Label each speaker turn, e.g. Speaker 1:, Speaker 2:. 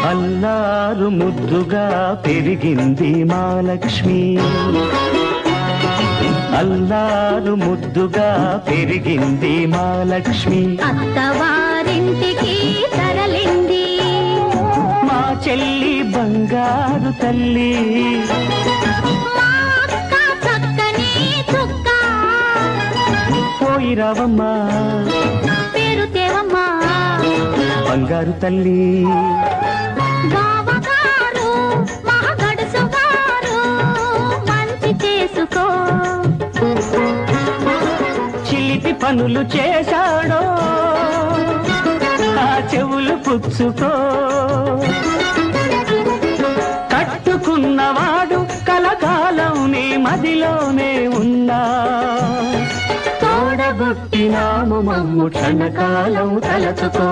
Speaker 1: అల్లారు ముద్దుగా పెరిగింది మా లక్ష్మి, అల్లారు ముద్దుగా పెరిగింది మా లక్ష్మి.
Speaker 2: అత్తవారింటికి తరలింది
Speaker 1: మా చెల్లి బంగారు తల్లి,
Speaker 2: మా అక్క చక్కని చుక్క.
Speaker 1: పోయి రావమ్మా
Speaker 2: పేరు తేవమ్మా
Speaker 1: బంగారు తల్లి.
Speaker 2: బావగారు మహగడుసు గారు మంచి చేసుకో.
Speaker 1: చిలిపి పనులు చేశాడో ఆ చెవులు పుచ్చుకో. కట్టుకున్నవాడు కలకాలం నీ మదిలోనే ఉన్నా, తోడబుట్టినాము మమ్ము క్షణకాలం తలచుకో.